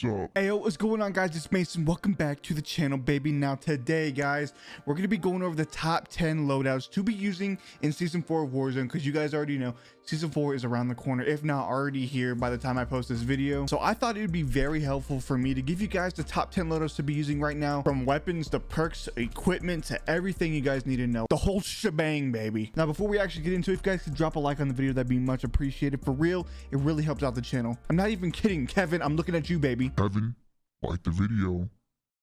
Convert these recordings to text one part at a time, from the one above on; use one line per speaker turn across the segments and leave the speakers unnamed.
What's up?
Hey, yo, what's going on, guys? It's Mason. Welcome back to the channel, baby. Now today, guys, we're going to be going over the top 10 loadouts to be using in season 4 of Warzone, because you guys already know season 4 is around the corner, if not already here by the time I post this video. So I thought it would be very helpful for me to give you guys the top 10 loadouts to be using right now, from weapons to perks, equipment to everything you guys need to know, the whole shebang, baby. Now before we actually get into it, if you guys could drop a like on the video, that'd be much appreciated. For real, it really helps out the channel. I'm not even kidding, Kevin. I'm looking at you, baby.
Kevin, like the video.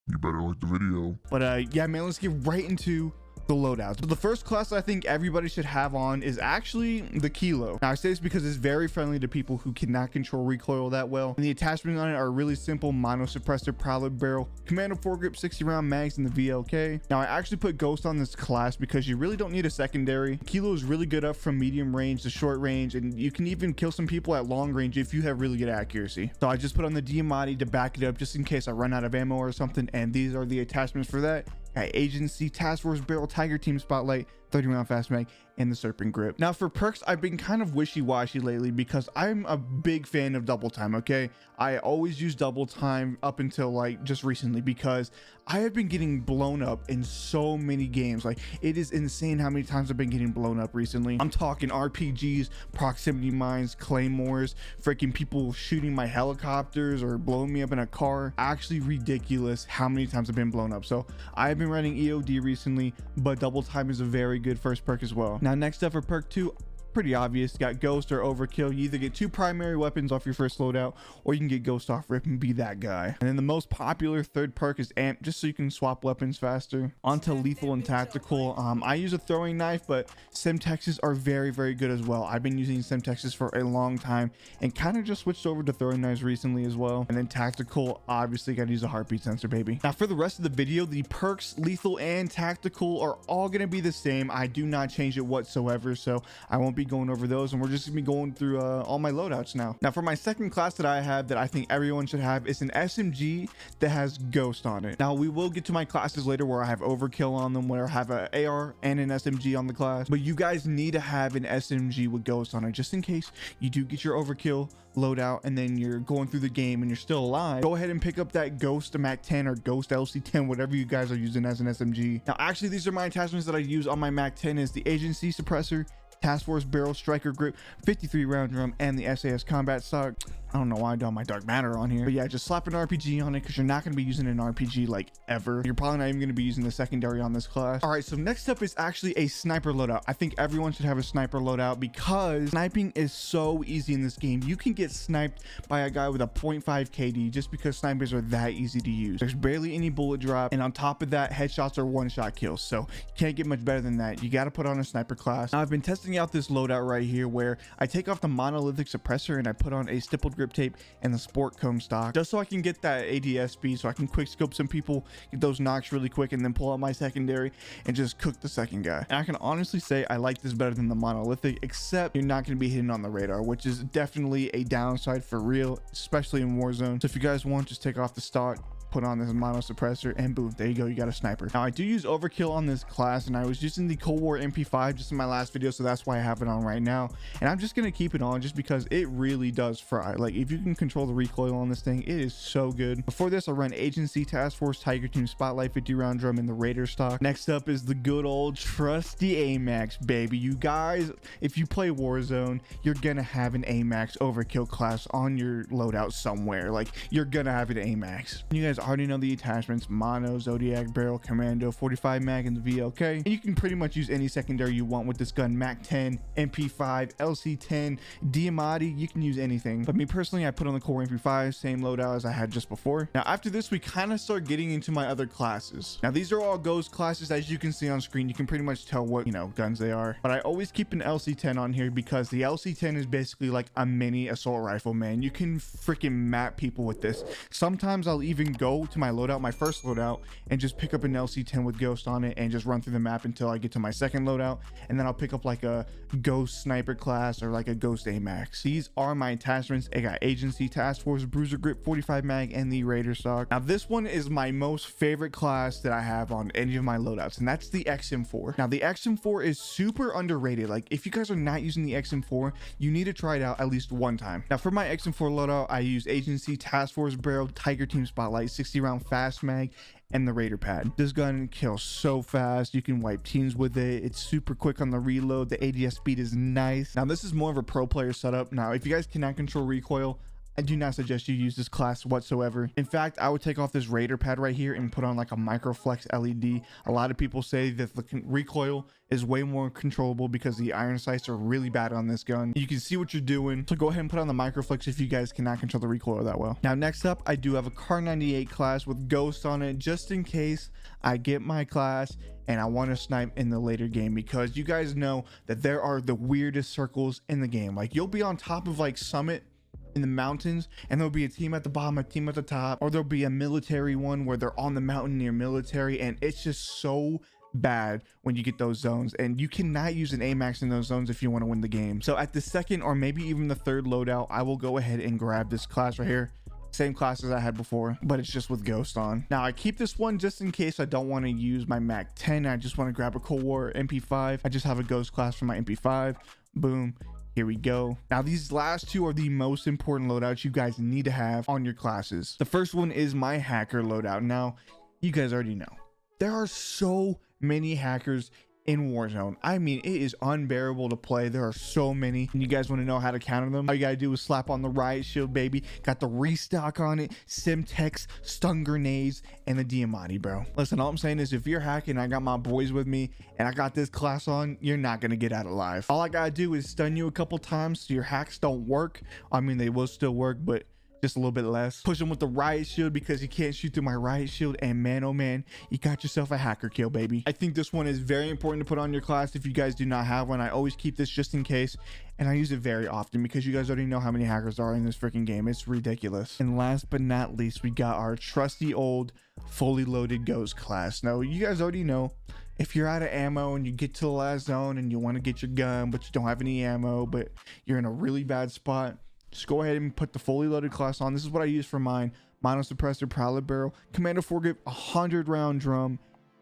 You better like the video.
But yeah, man, let's get right into the loadouts. So the first class I think everybody should have on is actually the Kilo. Now I say this because it's very friendly to people who cannot control recoil that well, and the attachments on it are really simple: mono suppressor, prowler barrel, commando foregrip, 60 round mags, and the VLK. Now I actually put Ghost on this class because you really don't need a secondary. Kilo is really good up from medium range to short range, and you can even kill some people at long range if you have really good accuracy. So I just put on the DIAMATTI to back it up just in case I run out of ammo or something, and these are the attachments for that. Got agency, task force barrel, tiger team spotlight, 30 round fast mag, and the serpent grip. Now for perks, I've been kind of wishy-washy lately because I'm a big fan of double time. Okay, I always use double time up until like just recently, because I have been getting blown up in so many games. Like, it is insane how many times I've been getting blown up recently. I'm talking RPGs, proximity mines, claymores, freaking people shooting my helicopters or blowing me up in a car. Actually ridiculous how many times I've been blown up. So I've been running EOD recently, but double time is a very good first perk as well. Now next up for perk 2, pretty obvious, got Ghost or Overkill. You either get 2 primary weapons off your first loadout, or you can get Ghost off rip and be that guy. And then the most popular third perk is Amp, just so you can swap weapons faster. Onto lethal and tactical. I use a throwing knife, but Semtexes are very good as well. I've been using Semtexes for a long time and kind of just switched over to throwing knives recently as well. And then tactical, obviously got to use a heartbeat sensor, baby. Now for the rest of the video, the perks, lethal and tactical, are all going to be the same. I do not change it whatsoever, so I won't be going over those, and we're just gonna be going through all my loadouts now. Now for my second class that I have that I think everyone should have is an SMG that has Ghost on it. Now we will get to my classes later where I have Overkill on them, where I have an AR and an SMG on the class, but you guys need to have an SMG with Ghost on it, just in case you do get your Overkill loadout and then you're going through the game and you're still alive. Go ahead and pick up that Ghost MAC 10 or Ghost LC10, whatever you guys are using as an SMG. Now actually, these are my attachments that I use on my MAC 10: is the agency suppressor, task force barrel, striker grip, 53 round drum, and the SAS combat stock. I don't know why I don't have my dark matter on here, but yeah, just slap an RPG on it, because you're not going to be using an RPG like ever. You're probably not even going to be using the secondary on this class. All right, so next up is actually a sniper loadout. I think everyone should have a sniper loadout because sniping is so easy in this game. You can get sniped by a guy with a 0.5 KD just because snipers are that easy to use. There's barely any bullet drop, and on top of that, headshots are one-shot kills, so you can't get much better than that. You got to put on a sniper class. Now I've been testing out this loadout right here where I take off the monolithic suppressor and I put on a stippled grip tape and the sport cone stock, just so I can get that ADS speed, so I can quick scope some people, get those knocks really quick, and then pull out my secondary and just cook the second guy. And I can honestly say I like this better than the monolithic, except you're not going to be hitting on the radar, which is definitely a downside for real, especially in Warzone. So if you guys want, just take off the stock, put on this mono suppressor, and boom, there you go, you got a sniper. Now I do use Overkill on this class, and I was using the Cold War MP5 just in my last video, so that's why I have it on right now, and I'm just gonna keep it on just because it really does fry. Like, if you can control the recoil on this thing, it is so good. Before this, I run agency, task force, tiger team spotlight, 50 round drum, and the Raider stock. Next up is the good old trusty AMAX, baby. You guys, if you play Warzone, you're gonna have an AMAX Overkill class on your loadout somewhere. Like, you're gonna have an AMAX. You guys already know the attachments: mono, zodiac barrel, commando, 45 mag, and the VLK. And you can pretty much use any secondary you want with this gun: MAC 10, MP5, LC10, DIAMATTI. You can use anything, but me personally, I put on the core MP5, same loadout as I had just before. Now after this, we kind of start getting into my other classes. Now these are all Ghost classes, as you can see on screen. You can pretty much tell what, you know, guns they are, but I always keep an LC10 on here because the LC10 is basically like a mini assault rifle, man. You can freaking map people with this. Sometimes I'll even go go to my loadout, my first loadout, and just pick up an LC10 with Ghost on it and just run through the map until I get to my second loadout. And then I'll pick up like a Ghost Sniper class or like a Ghost AMAX. These are my attachments. I got Agency, Task Force, Bruiser Grip, 45 mag, and the Raider stock. Now this one is my most favorite class that I have on any of my loadouts, and that's the XM4. Now the XM4 is super underrated. Like if you guys are not using the XM4, you need to try it out at least one time. Now for my XM4 loadout, I use Agency, Task Force barrel, Tiger Team Spotlight, 60 round fast mag, and the Raider pad. This gun kills so fast. You can wipe teams with it. It's super quick on the reload. The ADS speed is nice. Now this is more of a pro player setup. Now if you guys cannot control recoil, I do not suggest you use this class whatsoever. In fact, I would take off this Raider pad right here and put on like a Microflex LED. A lot of people say that the recoil is way more controllable because the iron sights are really bad on this gun. You can see what you're doing. So go ahead and put on the Microflex if you guys cannot control the recoil that well. Now, next up, I do have a Car 98 class with Ghost on it, just in case I get my class and I want to snipe in the later game, because you guys know that there are the weirdest circles in the game. Like you'll be on top of like Summit in the mountains and there'll be a team at the bottom, a team at the top, or there'll be a military one where they're on the mountain near military, and it's just so bad when you get those zones, and you cannot use an AMAX in those zones if you want to win the game. So at the second or maybe even the third loadout, I will go ahead and grab this class right here. Same class as I had before, but it's just with Ghost on. Now I keep this one just in case I don't want to use my Mac 10. I just want to grab a Cold War MP5. I just have a Ghost class for my MP5. Boom. Here we go. Now these last two are the most important loadouts you guys need to have on your classes. The first one is my hacker loadout. Now you guys already know there are so many hackers in Warzone. I mean, it is unbearable to play. There are so many, and you guys want to know how to counter them? All you gotta do is slap on the riot shield, baby. Got the restock on it, Simtex, stun grenades, and the DIAMATTI, bro. Listen, all I'm saying is if you're hacking, I got my boys with me and I got this class on, you're not gonna get out alive. All I gotta do is stun you a couple times so your hacks don't work. I mean, they will still work, but just a little bit less. Push him with the riot shield because you can't shoot through my riot shield, and man, oh man, you got yourself a hacker kill, baby. I think this one is very important to put on your class if you guys do not have one. I always keep this just in case, and I use it very often because you guys already know how many hackers are in this freaking game. It's ridiculous. And last but not least, we got our trusty old fully loaded Ghost class. Now you guys already know, if you're out of ammo and you get to the last zone and you want to get your gun but you don't have any ammo, but you're in a really bad spot, just go ahead and put the fully loaded class on. This is what I use for mine: mono suppressor, prowler barrel, commando foregrip, 100 round drum,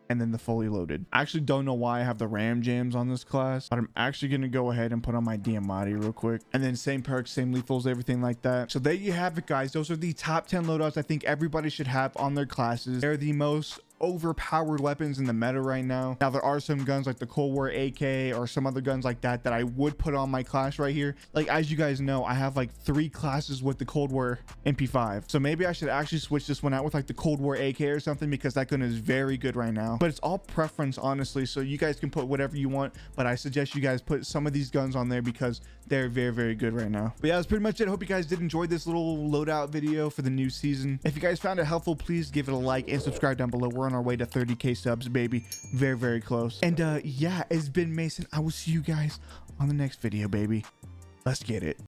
and then the fully loaded. I actually don't know why I have the ram jams on this class, but I'm actually going to go ahead and put on my DIAMATTI real quick, and then same perks, same lethals, everything like that. So there you have it, guys. Those are the top 10 loadouts I think everybody should have on their classes. They're the most overpowered weapons in the meta right now. Now there are some guns like the Cold War AK or some other guns like that that I would put on my class right here. Like, as you guys know, I have like 3 classes with the Cold War MP5, so maybe I should actually switch this one out with like the Cold War AK or something, because that gun is very good right now. But it's all preference, honestly, so you guys can put whatever you want, but I suggest you guys put some of these guns on there because they're very, very good right now. But yeah, that's pretty much it. I hope you guys did enjoy this little loadout video for the new season. If you guys found it helpful, please give it a like and subscribe down below. We're on our way to 30k subs, baby. Very, very close. And yeah, it's been Mason. I will see you guys on the next video, baby. Let's get it.